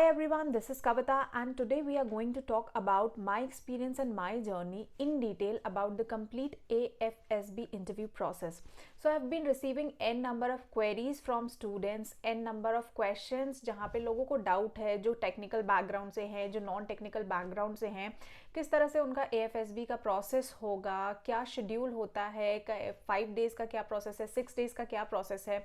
everyone, this is Kavita and today we are going to talk about my experience and my journey in detail about the complete AFSB interview process. So I have been receiving n number of queries from students, n number of questions जहाँ पे लोगों को doubt है, जो technical background से हैं, जो non technical background से हैं, किस तरह से उनका AFSB का प्रोसेस होगा, क्या शेड्यूल होता है, 5 डेज़ का क्या प्रोसेस है, 6 डेज़ का क्या प्रोसेस है,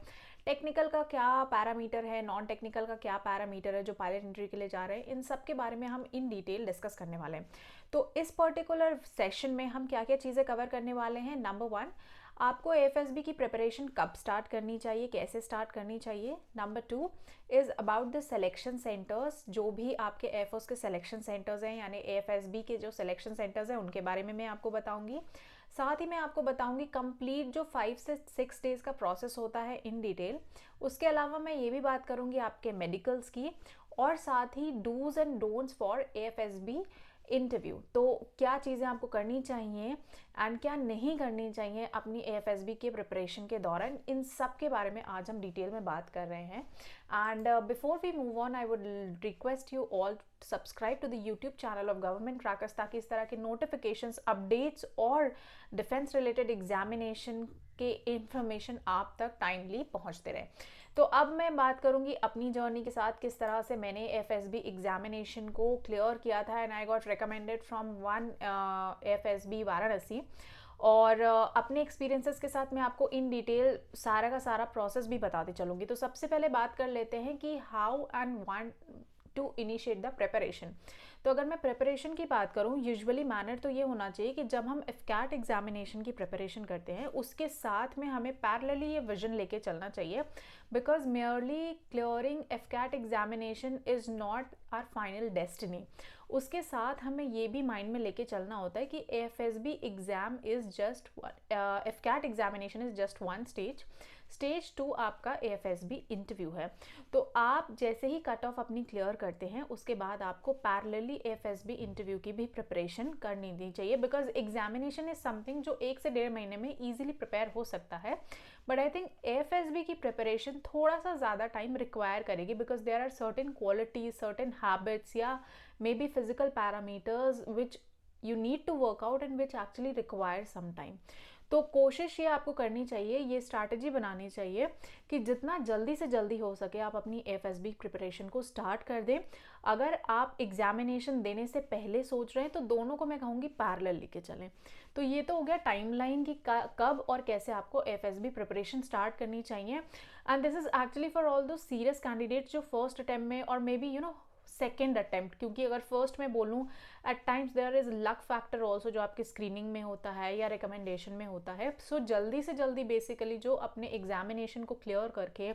टेक्निकल का क्या पैरामीटर है, नॉन टेक्निकल का क्या पैरामीटर है जो पायलट एंट्री के लिए जा रहे हैं, इन सब के बारे में हम इन डिटेल डिस्कस करने वाले हैं। तो इस पर्टिकुलर सेशन में हम क्या क्या चीज़ें कवर करने वाले हैं। नंबर 1, आपको एएफएसबी की प्रिपरेशन कब स्टार्ट करनी चाहिए, कैसे स्टार्ट करनी चाहिए। Number 2 is about the selection centres, जो भी आपके एयरफोर्स के सिलेक्शन सेंटर्स हैं यानी एएफएसबी के जो सिलेक्शन सेंटर्स हैं उनके बारे में मैं आपको बताऊंगी। साथ ही मैं आपको बताऊंगी कंप्लीट जो 5 से 6 डेज़ का प्रोसेस होता है इन डिटेल। उसके अलावा मैं ये भी बात करूंगी आपके मेडिकल्स की और साथ ही dos and don'ts for AFSB interview. तो क्या चीज़ें आपको करनी चाहिए एंड क्या नहीं करनी चाहिए अपनी एएफएसबी के प्रिपरेशन के दौरान, इन सब के बारे में आज हम डिटेल में बात कर रहे हैं। And before we move on I would request you all subscribe to the YouTube channel of Government Crackers, ताकि इस तरह के नोटिफिकेशंस, अपडेट्स और डिफेंस रिलेटेड एग्जामिनेशन के इंफॉर्मेशन आप तक टाइमली पहुंचते रहे। तो अब मैं बात करूंगी अपनी जर्नी के साथ, किस तरह से मैंने एएफएसबी एग्जामिनेशन को क्लियर किया था and I got recommended from one AFSB Varanasi. और अपने एक्सपीरियंसेस के साथ मैं आपको इन डिटेल सारा का सारा प्रोसेस भी बताते चलूँगी। तो सबसे पहले बात कर लेते हैं कि how and one two initiate the preparation. तो अगर मैं प्रिपरेशन की बात करूं, यूजुअली मैनर तो ये होना चाहिए कि जब हम एफकैट एग्जामिनेशन की प्रिपरेशन करते हैं उसके साथ में हमें पैरेलली ये विजन लेके चलना चाहिए, because merely clearing AFCAT examination is not our final destiny. उसके साथ हमें ये भी माइंड में लेके चलना होता है कि AFSB exam is just AFCAT examination is just one stage. Stage 2 आपका एएफएसबी इंटरव्यू है। तो आप जैसे ही कट ऑफ अपनी क्लियर करते हैं उसके बाद आपको पैरेलली एएफएसबी इंटरव्यू की भी प्रिपरेशन करनी दी चाहिए, बिकॉज एग्जामिनेशन इज समथिंग जो 1 से 1.5 महीने में ईजिली प्रिपेयर हो सकता है। बट आई थिंक एएफएसबी की प्रिपरेशन थोड़ा सा ज़्यादा टाइम रिक्वायर करेगी, because there are certain qualities, certain habits या maybe physical parameters which you need to work out and which actually require some time. तो कोशिश ये आपको करनी चाहिए, ये स्ट्रैटेजी बनानी चाहिए कि जितना जल्दी से जल्दी हो सके आप अपनी एएफएसबी प्रिपरेशन को स्टार्ट कर दें। अगर आप एग्जामिनेशन देने से पहले सोच रहे हैं तो दोनों को मैं कहूँगी पैरेलल लेके चलें। तो ये तो हो गया टाइमलाइन की कब और कैसे आपको एएफएसबी प्रिपरेशन स्टार्ट करनी चाहिए। And this is actually for all दो सीरियस कैंडिडेट्स जो फर्स्ट अटेम्प्ट में और मे बी सेकेंड अटेम्प्ट, क्योंकि अगर फर्स्ट में बोलूँ at times there is luck factor also जो आपकी स्क्रीनिंग में होता है या रिकमेंडेशन में होता है। सो जल्दी से जल्दी बेसिकली जो अपने एग्जामिनेशन को क्लियर करके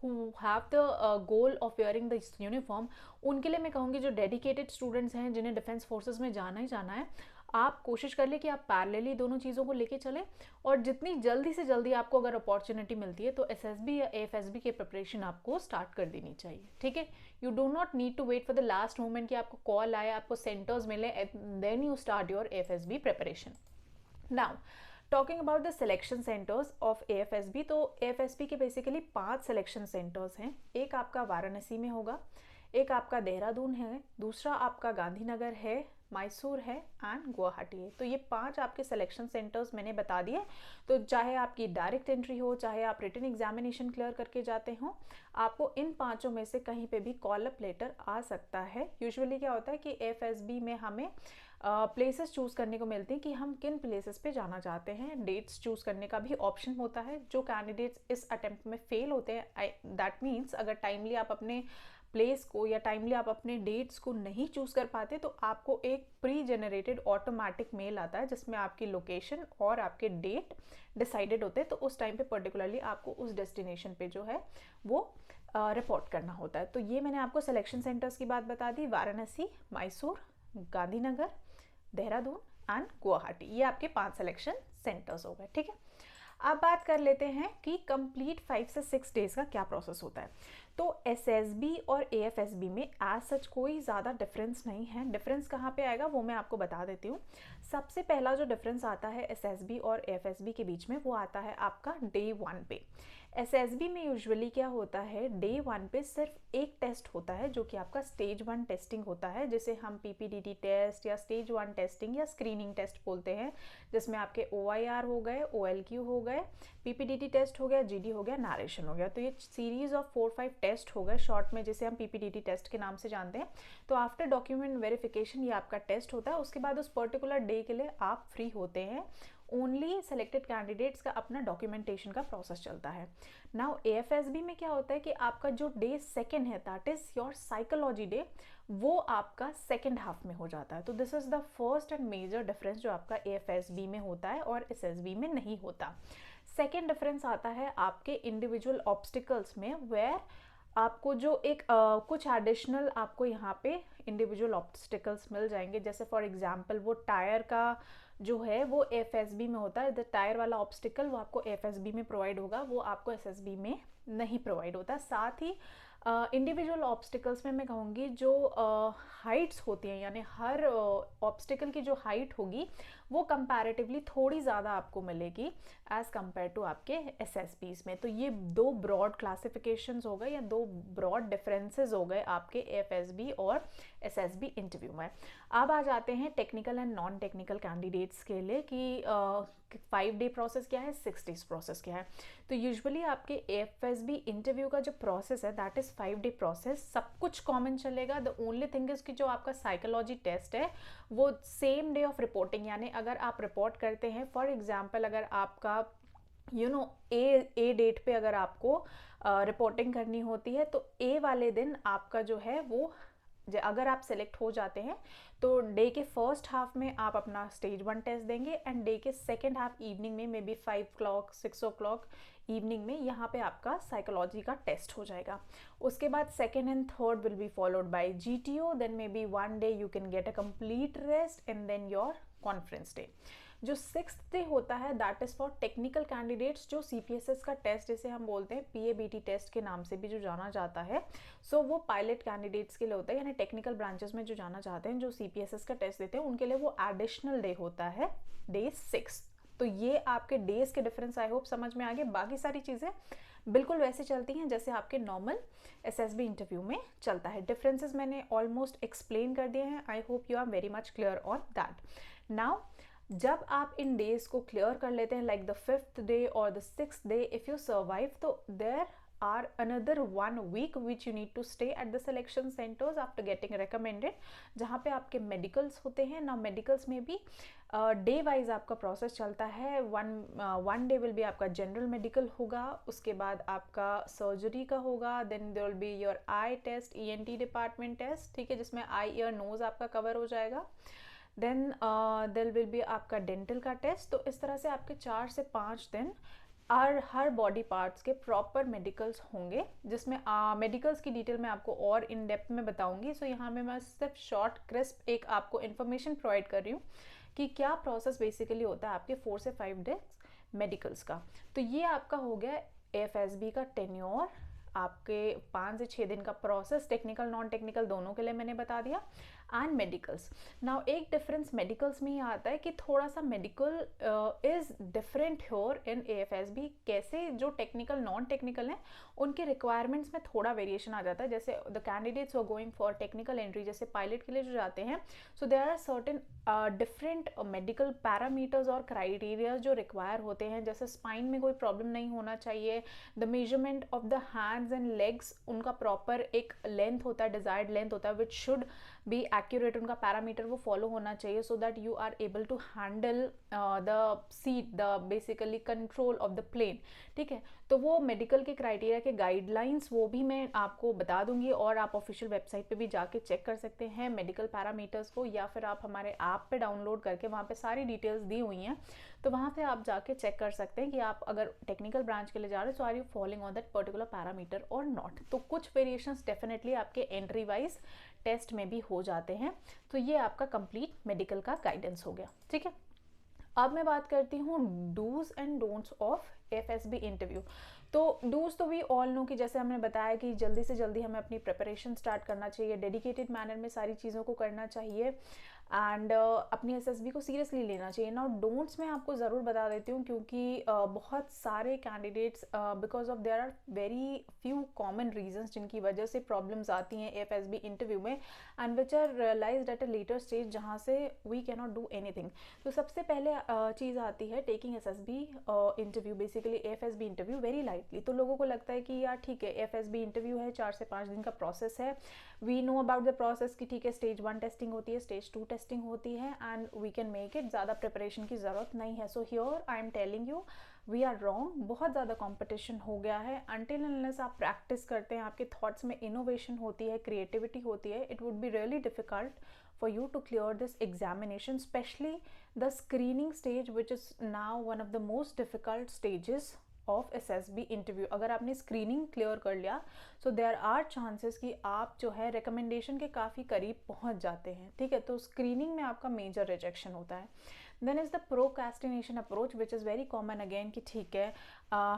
who have the goal of wearing the uniform, उनके लिए मैं कहूँगी जो डेडिकेटेड स्टूडेंट्स हैं जिन्हें डिफेंस फोर्सेज में जाना ही जाना है, आप कोशिश कर ले कि आप पैरेलली दोनों चीज़ों को लेके चलें और जितनी जल्दी से जल्दी आपको अगर अपॉर्चुनिटी मिलती है तो एसएसबी या एएफएसबी के प्रिपरेशन आपको स्टार्ट कर देनी चाहिए। ठीक है, you do not need to wait for the last moment कि आपको कॉल आए, आपको सेंटर्स मिले, then you start your AFSB preparation. Now talking about the selection centres of AFSB, तो एएफएसबी के बेसिकली 5 सिलेक्शन सेंटर्स हैं। एक आपका वाराणसी में होगा, एक आपका देहरादून है, दूसरा आपका गांधीनगर है, मैसूर है एंड गुवाहाटी है। तो ये 5 आपके सिलेक्शन सेंटर्स मैंने बता दिए। तो चाहे आपकी डायरेक्ट एंट्री हो, चाहे आप रिटन एग्जामिनेशन क्लियर करके जाते हो, आपको इन 5 में से कहीं पे भी कॉल अप लेटर आ सकता है। यूजुअली क्या होता है कि एएफएसबी में हमें प्लेसेस चूज़ करने को मिलती हैं कि हम किन प्लेसेस पे जाना चाहते हैं। डेट्स चूज़ करने का भी ऑप्शन होता है। जो कैंडिडेट्स इस अटेम्प्ट में फेल होते हैं, दैट मीन्स अगर टाइमली आप अपने प्लेस को या टाइमली आप अपने डेट्स को नहीं चूज़ कर पाते तो आपको एक प्री जनरेटेड ऑटोमेटिक मेल आता है जिसमें आपकी लोकेशन और आपके डेट डिसाइडेड होते हैं। तो उस टाइम पे पर्टिकुलरली आपको उस डेस्टिनेशन पे जो है वो रिपोर्ट करना होता है। तो ये मैंने आपको सिलेक्शन सेंटर्स की बात बता दी, वाराणसी, मैसूर, गांधीनगर, देहरादून एंड गुवाहाटी, ये आपके 5 सिलेक्शन सेंटर्स हो गए। ठीक है, अब बात कर लेते हैं कि कंप्लीट 5 से 6 डेज़ का क्या प्रोसेस होता है। तो एसएसबी और एएफएसबी में एज सच कोई ज़्यादा डिफरेंस नहीं है। डिफरेंस कहाँ पे आएगा वो मैं आपको बता देती हूँ। सबसे पहला जो डिफरेंस आता है एसएसबी और एएफएसबी के बीच में वो आता है आपका डे 1 पे। एसएसबी में यूजुअली क्या होता है, डे 1 पे सिर्फ एक टेस्ट होता है जो कि आपका स्टेज 1 टेस्टिंग होता है, जिसे हम पीपीडीटी टेस्ट या स्टेज 1 टेस्टिंग या स्क्रीनिंग टेस्ट बोलते हैं, जिसमें आपके OIR हो गए, OLQ हो गए, पीपीडीटी टेस्ट हो गया, जीडी हो गया, नारेशन हो गया। तो ये सीरीज ऑफ 4-5 टेस्ट हो गए शॉर्ट में, जिसे हम पीपीडीटी टेस्ट के नाम से जानते हैं। तो आफ्टर डॉक्यूमेंट वेरिफिकेशन ये आपका टेस्ट होता है। उसके बाद उस पर्टिकुलर डे के लिए आप फ्री होते हैं। ओनली सेलेक्टेड कैंडिडेट्स का अपना डॉक्यूमेंटेशन का प्रोसेस चलता है। नाउ AFSB में क्या होता है कि आपका जो डे 2 है, that is your psychology day, वो आपका सेकेंड हाफ में हो जाता है। तो this is the first and major difference जो आपका AFSB में होता है और SSB में नहीं होता। सेकेंड डिफरेंस आता है आपके इंडिविजुअल ऑब्स्टिकल्स में, वेयर आपको जो एक कुछ एडिशनल आपको यहाँ पे इंडिविजुअल ऑब्स्टिकल्स मिल जाएंगे। जैसे फॉर एग्जांपल वो टायर का जो है वो AFSB में होता है, द टायर वाला ऑब्स्टिकल वो आपको AFSB में प्रोवाइड होगा, वो आपको SSB में नहीं प्रोवाइड होता। साथ ही इंडिविजुअल ऑब्स्टिकल्स में मैं कहूँगी जो हाइट्स होती हैं, यानी हर ऑब्स्टिकल की जो हाइट होगी वो कंपैरेटिवली थोड़ी ज़्यादा आपको मिलेगी एज़ कम्पेयर टू आपके SSBs में। तो ये दो ब्रॉड क्लासिफिकेशंस हो गए या दो ब्रॉड डिफरेंसेस हो गए आपके AFSB और SSB इंटरव्यू में। अब आ जाते हैं technical and non technical candidates के लिए कि 5 डे प्रोसेस क्या है, 6 डेज प्रोसेस क्या है। तो यूजुअली आपके AFSB इंटरव्यू का जो प्रोसेस है दैट इज़ 5 डे प्रोसेस। सब कुछ कॉमन चलेगा। द ओनली थिंग इज कि जो आपका साइकोलॉजी टेस्ट है वो सेम डे ऑफ रिपोर्टिंग, यानी अगर आप रिपोर्ट करते हैं, फॉर एग्जाम्पल अगर आपका ए डेट पे अगर आपको रिपोर्टिंग करनी होती है तो A वाले दिन आपका जो है वो, अगर आप सेलेक्ट हो जाते हैं तो डे के फर्स्ट हाफ में आप अपना स्टेज 1 टेस्ट देंगे एंड डे के सेकेंड हाफ इवनिंग में, may be 5 o'clock 6 o'clock evening में, यहाँ पे आपका साइकोलॉजी का टेस्ट हो जाएगा। उसके बाद second and third will be followed by GTO, then may be 1 day you can get a complete rest and then your conference day. जो 6th डे होता है that is for technical candidates, जो CPSS का test जिसे हम बोलते हैं PABT test के नाम से भी जो जाना जाता है, सो वो पायलट कैंडिडेट्स के लिए होता है, यानी टेक्निकल ब्रांचेस में जो जाना चाहते हैं, जो CPSS का टेस्ट देते हैं, उनके लिए वो एडिशनल डे होता है डे 6। तो ये आपके डेज के डिफरेंस आई होप समझ में आ गए। बाकी सारी चीज़ें बिल्कुल वैसे चलती हैं जैसे आपके नॉर्मल SSB इंटरव्यू में चलता है। डिफरेंसेस मैंने ऑलमोस्ट एक्सप्लेन कर दिए हैं। I hope you are very much clear on that. Now जब आप इन डेज को क्लियर कर लेते हैं, लाइक द 5th डे और the 6th day, if you survive, तो there are another 1 week which you need to stay at the selection centers after getting recommended, जहाँ पे आपके मेडिकल्स होते हैं ना। मेडिकल्स में भी डे वाइज आपका प्रोसेस चलता है। वन डे विल बी आपका जनरल मेडिकल होगा, उसके बाद आपका सर्जरी का होगा, then there will be your eye test, ENT department test, ठीक है, जिसमें आई ईयर नोज़ आपका कवर हो जाएगा। देन देयर विल बी आपका डेंटल का टेस्ट। तो इस तरह से आपके 4 से 5 दिन और हर बॉडी पार्ट्स के प्रॉपर मेडिकल्स होंगे, जिसमें मेडिकल्स की डिटेल मैं आपको और इन डेप्थ में बताऊंगी। सो यहाँ में मैं सिर्फ शॉर्ट क्रिस्प एक आपको इन्फॉर्मेशन प्रोवाइड कर रही हूँ कि क्या प्रोसेस बेसिकली होता है आपके 4 से 5 डेज मेडिकल्स का। तो ये आपका हो गया AFSB का टेन्योर, आपके 5 से 6 दिन का प्रोसेस। टेक्निकल नॉन टेक्निकल दोनों के लिए मैंने बता दिया। एंड मेडिकल्स, नाउ एक डिफरेंस मेडिकल्स में ही आता है कि थोड़ा सा medical is different here in AFSB। कैसे, जो टेक्निकल नॉन टेक्निकल हैं उनके रिक्वायरमेंट्स में थोड़ा वेरिएशन आ जाता है। जैसे the candidates are going for technical entry, जैसे पायलट के लिए जो जाते हैं, so there are certain different medical parameters और क्राइटेरिया जो रिक्वायर होते हैं। जैसे स्पाइन में कोई प्रॉब्लम नहीं होना चाहिए, the measurement of the hands and legs, उनका प्रॉपर एक लेंथ होता है, डिजायर्ड लेंथ होता है, विच शुड बी एक्यूरेट, उनका पैरामीटर वो फॉलो होना चाहिए, so that you are able to handle the seat, the basically control of the plane, ठीक है। तो वो मेडिकल के क्राइटेरिया के गाइडलाइंस वो भी मैं आपको बता दूंगी, और आप ऑफिशियल वेबसाइट पे भी जाके चेक कर सकते हैं मेडिकल पैरामीटर्स को, या फिर आप हमारे ऐप पे डाउनलोड करके, वहाँ पे सारी डिटेल्स दी हुई हैं, तो वहाँ पे आप जाके चेक कर सकते हैं कि आप अगर टेक्निकल ब्रांच के लिए जा रहे हैं, so are you following on that particular parameter और नॉट। तो कुछ वेरिएशंस डेफिनेटली आपके एंट्री वाइज टेस्ट में भी हो जाते हैं। तो ये आपका कंप्लीट मेडिकल का गाइडेंस हो गया, ठीक है। अब मैं बात करती हूँ dos and don'ts of AFSB interview. तो डूज तो वी ऑल नो कि जैसे हमने बताया कि जल्दी से जल्दी हमें अपनी प्रिपरेशन स्टार्ट करना चाहिए, डेडिकेटेड मैनर में सारी चीज़ों को करना चाहिए एंड अपनी एसएसबी को सीरियसली लेना चाहिए। नाउ डोंट्स मैं आपको ज़रूर बता देती हूँ, क्योंकि बहुत सारे candidates because of there are very few common reasons जिनकी वजह से प्रॉब्लम्स आती हैं एफएसबी इंटरव्यू में and which are realised at a later stage जहाँ से we can not do anything. तो सबसे पहले चीज़ आती है taking SSB interview, basically FSB interview very lightly. तो लोगों को लगता है कि यार ठीक है एफएसबी इंटरव्यू है, 4 से 5 दिन का प्रोसेस है, we know about the process कि ठीक है स्टेज 1 टेस्टिंग होती है, स्टेज 2 टेस्टिंग होती है and we can make it, ज़्यादा प्रिपरेशन की ज़रूरत नहीं है। So here I am telling you we are wrong. बहुत ज़्यादा कंपटीशन हो गया है। अनटिल अनलेस आप प्रैक्टिस करते हैं, आपके थॉट्स में इनोवेशन होती है, क्रिएटिविटी होती है, it would be really difficult for you to clear this examination, especially the screening stage, which is now one of the most difficult stages of SSB interview. अगर आपने स्क्रीनिंग क्लियर कर लिया सो there are chances कि आप जो है recommendation के काफ़ी करीब पहुंच जाते हैं, ठीक है। तो स्क्रीनिंग में आपका मेजर रिजेक्शन होता है। Then is the procrastination approach which is very common again कि ठीक है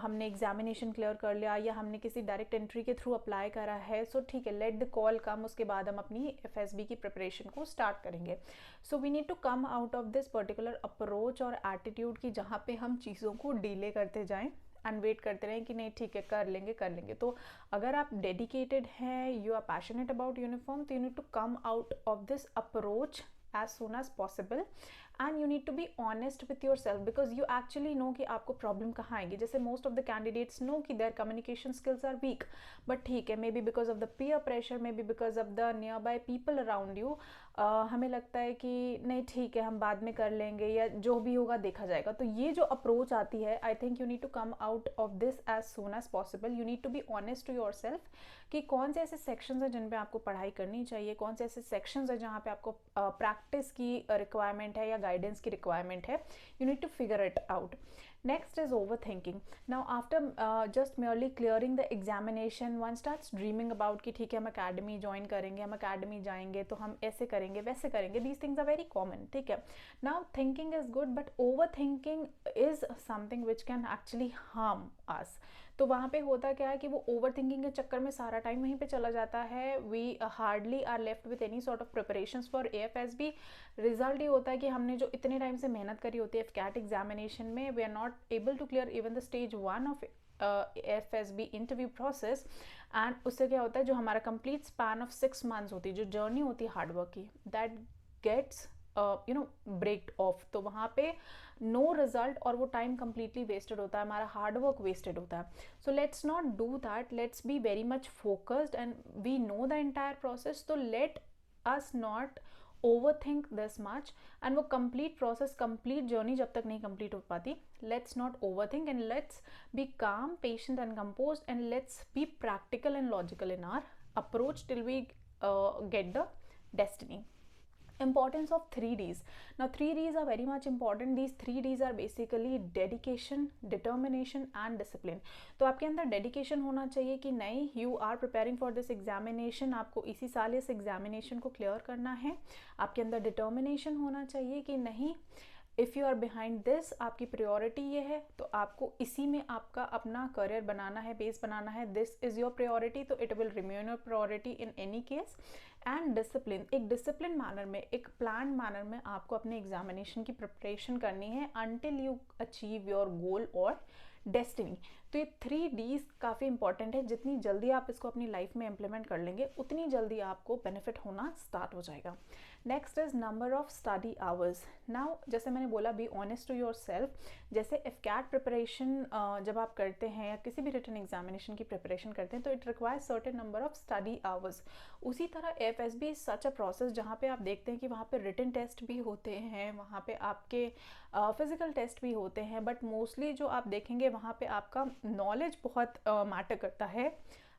हमने एग्जामिनेशन क्लियर कर लिया या हमने किसी डायरेक्ट एंट्री के थ्रू अप्लाई करा है, सो ठीक है लेट द कॉल कम, उसके बाद हम अपनी एफएसबी की प्रिपरेशन को स्टार्ट करेंगे। So we need to come out of this particular approach और एटीट्यूड की जहाँ पे हम चीज़ों को डिले करते जाएँ एंड वेट करते रहें कि नहीं ठीक है कर लेंगे। तो अगर आप डेडिकेटेड हैं, you are passionate about uniform, तो you need to come out of this approach as soon as possible and you need to be honest with yourself because you actually know कि आपको प्रॉब्लम कहाँ आएगी। जैसे most of the candidates know कि their communication skills are weak, but ठीक है maybe because of the peer pressure, maybe because of the nearby people around you, हमें लगता है कि नहीं ठीक है हम बाद में कर लेंगे या जो भी होगा देखा जाएगा। तो ये जो अप्रोच आती है I think you need to come out of this as soon as possible. You need to be honest to yourself कि कौन से ऐसे सेक्शंस हैं जिन पे आपको पढ़ाई करनी चाहिए, कौन से ऐसे सेक्शंस हैं जहाँ पे आपको प्रैक्टिस की रिक्वायरमेंट है या गाइडेंस की रिक्वायरमेंट है। You need to figure it out. Next is overthinking. Now after just merely clearing the examination, one starts dreaming about कि ठीक है हम academy join करेंगे, हम academy जाएंगे तो हम ऐसे करेंगे वैसे करेंगे। These things are very common, ठीक है। Now thinking is good but overthinking is something which can actually harm us. तो वहाँ पे होता क्या है कि वो ओवर थिंकिंग के चक्कर में सारा टाइम वहीं पे चला जाता है। We hardly are left with any sort of preparations for AFSB. Result ये होता है कि हमने जो इतने टाइम से मेहनत करी होती है कैट एग्जामिनेशन में, we are not able to clear even the stage 1 of FSB interview process and उससे क्या होता है जो हमारा कंप्लीट स्पैन ऑफ 6 मंथ्स होती है, जो जर्नी होती है हार्डवर्क की, दैट गेट्स ब्रेक ऑफ। तो वहाँ पे नो रिजल्ट और वो टाइम कंप्लीटली वेस्टेड होता है, हमारा हार्डवर्क वेस्टेड होता है। So let's not do that, let's be very much focused and we know the entire process. तो let us not overthink this much and वो complete process, complete journey जब तक नहीं complete हो पाती, let's not overthink and let's be calm, patient and composed and let's be practical and logical in our approach till we get the destiny. Importance of 3Ds. Now 3Ds are very much important. These 3Ds are basically dedication, determination and discipline. तो आपके अंदर dedication होना चाहिए कि नहीं you are preparing for this examination, आपको इसी साल इस एग्जामिनेशन को क्लियर करना है। आपके अंदर डिटर्मिनेशन होना चाहिए कि नहीं if you are behind this, आपकी प्रायोरिटी ये है तो आपको इसी में आपका अपना करियर बनाना है, बेस बनाना है, दिस इज़ योर प्रायोरिटी, तो it will remain your priority in any case. And discipline, एक डिसिप्लिन मैनर में, एक प्लान मैनर में आपको अपने एग्जामिनेशन की प्रिपरेशन करनी है until you achieve your goal और डेस्टिनी। तो ये 3Ds काफ़ी इंपॉर्टेंट है। जितनी जल्दी आप इसको अपनी लाइफ में इम्प्लीमेंट कर लेंगे उतनी जल्दी आपको बेनिफिट होना स्टार्ट हो जाएगा। Next is number of study hours. Now जैसे मैंने बोला be honest to yourself. जैसे एफकैट प्रिपरेशन जब आप करते हैं या किसी भी रिटन एग्जामिनेशन की प्रिपरेशन करते हैं तो it requires certain number of study hours. उसी तरह FSB is such a process जहाँ पे आप देखते हैं कि वहाँ पे रिटन टेस्ट भी होते हैं, वहाँ पे आपके फिजिकल टेस्ट भी होते हैं, बट मोस्टली जो आप देखेंगे वहाँ पे आपका नॉलेज बहुत मैटर करता है।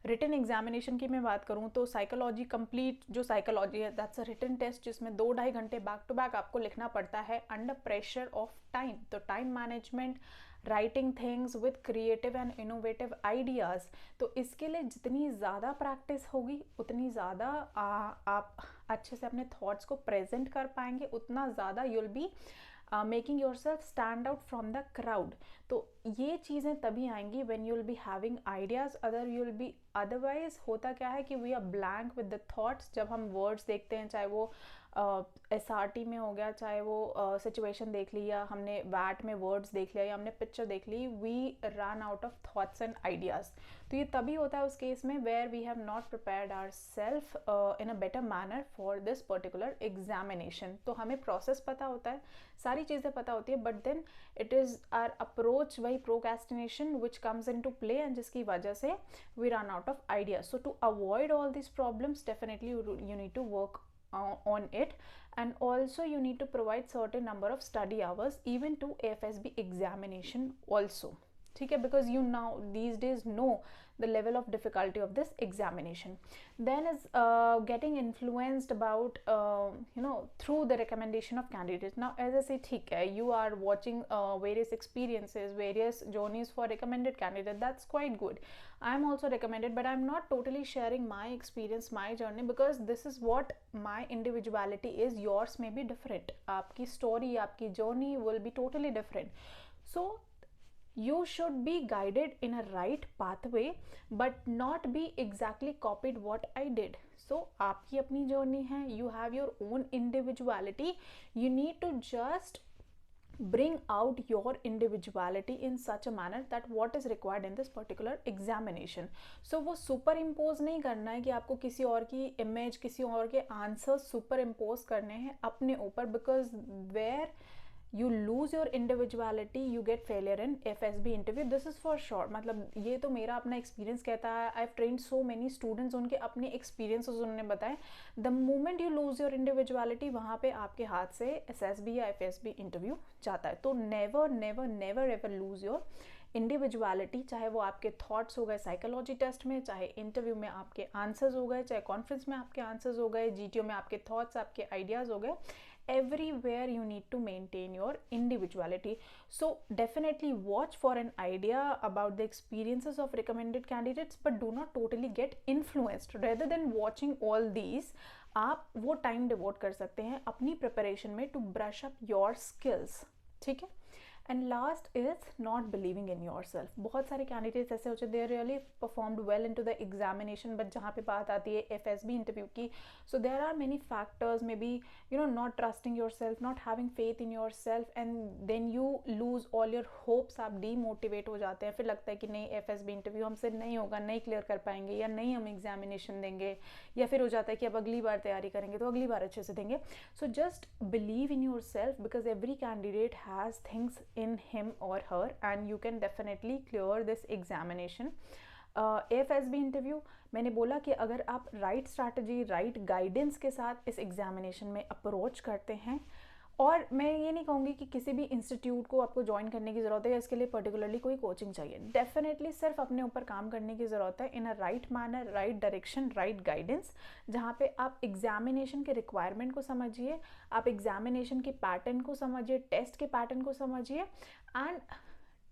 रिटन एग्जामिनेशन की मैं बात करूँ तो साइकोलॉजी कंप्लीट जो साइकोलॉजी है दैट्स अ रिटन टेस्ट जिसमें 2-2.5 घंटे बैक टू बैक आपको लिखना पड़ता है अंडर प्रेशर ऑफ टाइम। तो time management, writing things with creative and innovative ideas, तो इसके लिए जितनी ज़्यादा प्रैक्टिस होगी उतनी ज़्यादा आप अच्छे से अपने थॉट्स को प्रेजेंट कर पाएंगे, उतना ज़्यादा you'll be making yourself stand out from the crowd. तो ये चीज़ें तभी आएंगी when you will be having ideas, other you will be, otherwise होता क्या है कि we are blank with the thoughts. जब हम वर्ड्स देखते हैं, चाहे वो SRT में हो गया, चाहे वो सिचुएशन देख ली, या हमने वैट में वर्ड्स देख लिया, या हमने पिक्चर देख ली, we run out of thoughts and ideas. तो ये तभी होता है उस केस में where we have not prepared our self in a better manner for this particular examination. तो हमें प्रोसेस पता होता है, सारी चीज़ें पता होती है, but then it is our approach वही procrastination which comes in to play, and जिसकी वजह से we run out of ideas. So to avoid all these problems, definitely you need to work on it, and also you need to provide certain number of study hours even to AFSB examination also, ठीक है, because you now these days know the level of difficulty of this examination. Then is getting influenced about through the recommendation of candidates. Now as I say, ठीक है, you are watching various experiences, various journeys for recommended candidate, that's quite good. I'm also recommended, but I'm not totally sharing my experience, my journey, because this is what my individuality is. Yours may be different, आपकी story, आपकी journey will be totally different. So you should be guided in a right pathway, but not be exactly copied what I did. So आपकी अपनी journey है, you have your own individuality, you need to just bring out your individuality in such a manner that what is required in this particular examination. So वो super impose नहीं करना है कि आपको किसी और की image, किसी और के answers super impose करने हैं अपने ऊपर, because where you lose your individuality you get failure in FSB interview, this is for sure. मतलब ये तो मेरा अपना experience कहता है, I've trained so many students, उनके अपने experiences उन्होंने बताए। the moment you lose your individuality, वहाँ पे आपके हाथ से SSB या FSB interview जाता है। तो never never never ever lose your individuality, चाहे वो आपके थॉट्स हो गए साइकोलॉजी टेस्ट में, चाहे इंटरव्यू में आपके आंसर्स हो गए, चाहे कॉन्फ्रेंस में आपके आंसर्स हो गए, GTO में आपके थॉट्स, आपके आइडियाज़ हो गए, everywhere you need to maintain your individuality. So definitely watch for an idea about the experiences of recommended candidates, but do not totally get influenced. Rather than watching all these, आप वो time devote कर सकते हैं अपनी preparation में to brush up your skills, ठीक है। And last is not believing in your self. बहुत सारे कैंडिडेट्स ऐसे होते हैं, they really performed well in to the examination, but जहाँ पे बात आती है FSB इंटरव्यू की, so there are many factors, maybe not trusting your self, not having faith in your self, and then you lose all your hopes, आप demotivate हो जाते हैं, फिर लगता है कि नहीं FSB इंटरव्यू हमसे नहीं होगा, नहीं क्लियर कर पाएंगे, या नहीं हम एग्जामिनेशन देंगे, या फिर हो जाता है कि अब अगली बार तैयारी करेंगे तो अगली बार अच्छे से देंगे। So just believe in your self, because every candidate has things in him or her, and you can definitely clear this examination. AFSB interview, मैंने बोला कि अगर आप राइट स्ट्रैटेजी, राइट गाइडेंस के साथ इस एग्जामिनेशन में अप्रोच करते हैं, और मैं ये नहीं कहूँगी कि किसी भी इंस्टीट्यूट को आपको ज्वाइन करने की ज़रूरत है या इसके लिए पर्टिकुलरली कोई कोचिंग चाहिए, डेफिनेटली सिर्फ अपने ऊपर काम करने की ज़रूरत है in a right manner, right direction, right guidance, जहाँ पे आप एग्जामिनेशन के रिक्वायरमेंट को समझिए, आप एग्जामिनेशन के पैटर्न को समझिए, टेस्ट के पैटर्न को समझिए, एंड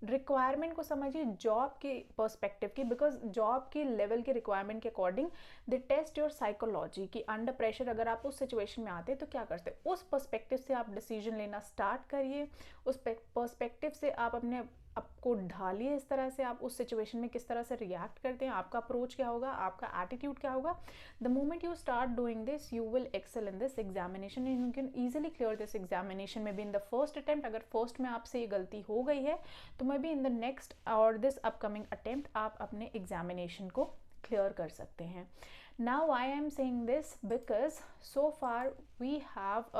रिक्वायरमेंट को समझिए जॉब के पर्सपेक्टिव की, बिकॉज जॉब के लेवल के रिक्वायरमेंट के according they test your psychology कि अंडर प्रेशर अगर आप उस सिचुएशन में आते हैं तो क्या करते हैं, उस पर्सपेक्टिव से आप डिसीजन लेना स्टार्ट करिए, उस पर्सपेक्टिव से आप अपने आपको ढालिए, इस तरह से आप उस सिचुएशन में किस तरह से रिएक्ट करते हैं, आपका अप्रोच क्या होगा, आपका एटीट्यूड क्या होगा। The moment you start doing this you will excel in this examination, and you can easily clear this examination maybe in the first attempt. अगर फर्स्ट में आपसे ये गलती हो गई है तो maybe in the next और दिस अपकमिंग अटेम्प्ट आप अपने एग्जामिनेशन को क्लियर कर सकते हैं। Now I am saying this because so far we have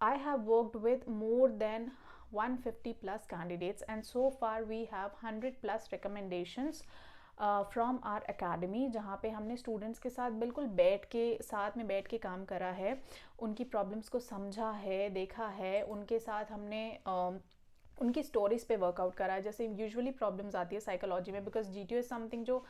I have worked with more than 150 plus candidates, and so far we have 100 plus recommendations from our academy, जहाँ पे हमने students के साथ बिल्कुल साथ में बैठ के काम करा है, उनकी प्रॉब्लम्स को समझा है, देखा है, उनके साथ हमने उनकी स्टोरीज पे वर्कआउट करा है। जैसे यूजुअली प्रॉब्लम्स आती है साइकोलॉजी में, बिकॉज GTO इज़ समथिंग जो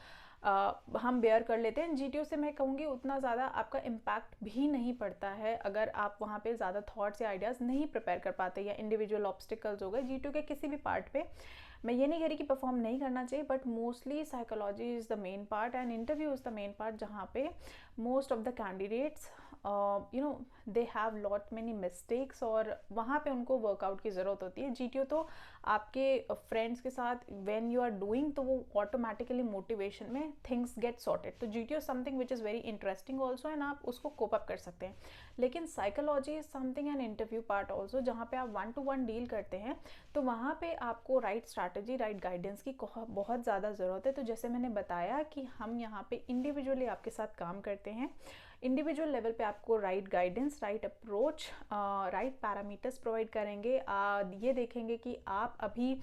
हम बेयर कर लेते हैं। GTO से मैं कहूँगी उतना ज़्यादा आपका इम्पैक्ट भी नहीं पड़ता है अगर आप वहाँ पे ज़्यादा थॉट्स या आइडियाज़ नहीं प्रिपेयर कर पाते, या इंडिविजुअल ऑब्स्टिकल्स हो गए GTO के किसी भी पार्ट पे। मैं ये नहीं कह रही कि परफॉर्म नहीं करना चाहिए, but mostly psychology is the main part and interview is the main part, जहाँ पे most of the candidates they have lot many mistakes और वहाँ पे उनको वर्कआउट की ज़रूरत होती है. GTO तो आपके फ्रेंड्स के साथ व्हेन यू आर डूइंग तो वो ऑटोमेटिकली मोटिवेशन में थिंग्स गेट सॉर्टेड. तो GTO something which is very interesting also and आप उसको कोप अप कर सकते हैं. लेकिन psychology is something an interview part also, जहाँ पे आप 1-to-1 डील करते हैं, तो वहाँ पे आपको राइट स्ट्रैटेजी, राइट गाइडेंस की बहुत ज़्यादा ज़रूरत है. तो जैसे मैंने बताया कि हम यहाँ पे इंडिविजुअली आपके साथ काम करते हैं. इंडिविजुअल लेवल पे आपको right guidance, right approach, right parameters provide करेंगे. ये देखेंगे कि आप अभी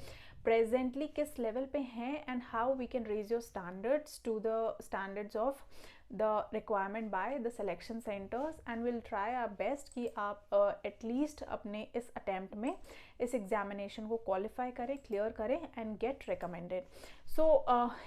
प्रेजेंटली किस लेवल पे हैं and how we can raise your standards to the standards of the requirement by the selection centres and will try our best कि आप एटलीस्ट अपने इस अटैम्प्ट में इस एग्जामिनेशन को क्वालिफाई करें, क्लियर करें एंड गेट रिकमेंडेड. सो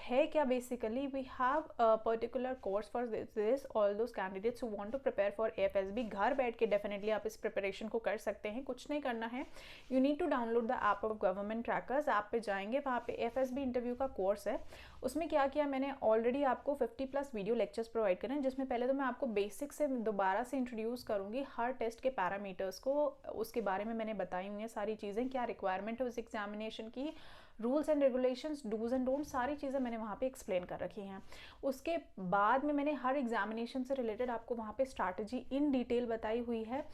है क्या basically, we have a particular course for this. All those candidates who want to prepare for AFSB, घर बैठ के डेफिनेटली आप इस प्रिपरेशन को कर सकते हैं. कुछ नहीं करना है, you need to download the app of Government Crackers. App पे जाएंगे, वहाँ पे AFSB इंटरव्यू का कोर्स है. उसमें क्या किया मैंने, ऑलरेडी आपको 50+ वीडियो लेक्चर्स प्रोवाइड करें, जिसमें पहले तो मैं आपको बेसिक से दोबारा से इंट्रोड्यूस करूँगी हर टेस्ट के पैरामीटर्स को. उसके बारे में मैंने बताई हुई हैं सारी चीज़ें, क्या रिक्वायरमेंट है उस एग्जामिनेशन की, rules and regulations, dos and don't, सारी चीज़ें मैंने वहाँ पे एक्सप्लेन कर रखी हैं. उसके बाद में मैंने हर एग्जामिनेशन से रिलेटेड आपको वहाँ पे स्ट्रैटेजी इन डिटेल बताई हुई है.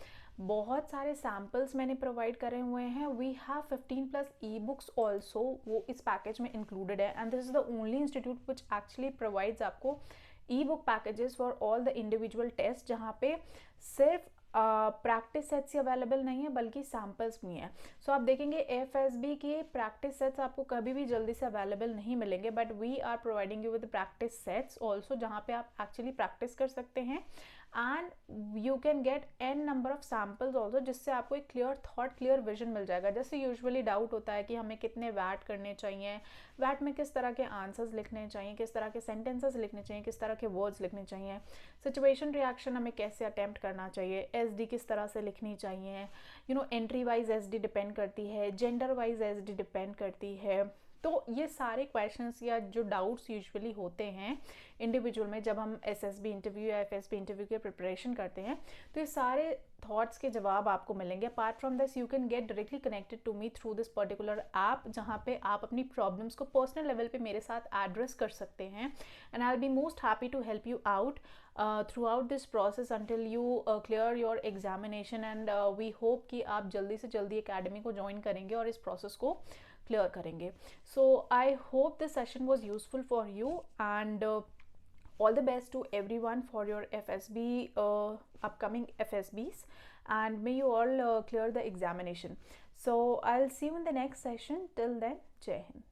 बहुत सारे सैम्पल्स मैंने प्रोवाइड करे हुए हैं. We have 15+ ebooks also, वो इस पैकेज में इंक्लूडेड है. And this is the only institute which actually provides आपको ebook packages for all the individual test, जहाँ पे सिर्फ प्रैक्टिस सेट्स ही अवेलेबल नहीं है बल्कि सैम्पल्स भी हैं. सो आप देखेंगे AFSB के प्रैक्टिस सेट्स आपको कभी भी जल्दी से अवेलेबल नहीं मिलेंगे, but we are providing you with practice sets also, जहाँ पे आप एक्चुअली प्रैक्टिस कर सकते हैं. And you can get n number of samples also, जिससे आपको एक क्लियर थॉट, क्लियर विजन मिल जाएगा. जैसे यूजुअली डाउट होता है कि हमें कितने वैट करने चाहिए, वैट में किस तरह के आंसर्स लिखने चाहिए, किस तरह के सेंटेंसेस लिखने चाहिए, किस तरह के वर्ड्स लिखने चाहिए, सिचुएशन रिएक्शन हमें कैसे अटेम्प्ट करना चाहिए, SD किस तरह से लिखनी चाहिए, एंट्री वाइज SD डिपेंड करती है, जेंडर वाइज SD डिपेंड करती है. तो ये सारे क्वेश्चंस या जो डाउट्स यूजुअली होते हैं इंडिविजुअल में जब हम SSB इंटरव्यू या FSB इंटरव्यू की प्रिपरेशन करते हैं, तो ये सारे थॉट्स के जवाब आपको मिलेंगे. Apart from this you can get directly connected to me through this particular app, जहाँ पे आप अपनी प्रॉब्लम्स को पर्सनल लेवल पे मेरे साथ एड्रेस कर सकते हैं. And I will be most happy to help you out throughout this process until you clear your examination. And we hope कि आप जल्दी से जल्दी अकेडमी को ज्वाइन करेंगे और इस प्रोसेस को क्लियर करेंगे. So I hope this session was useful for you and all the best to everyone for your FSB, upcoming FSBs, and may you all clear the examination. So I'll see you in the next session. Till then, Jai Hind.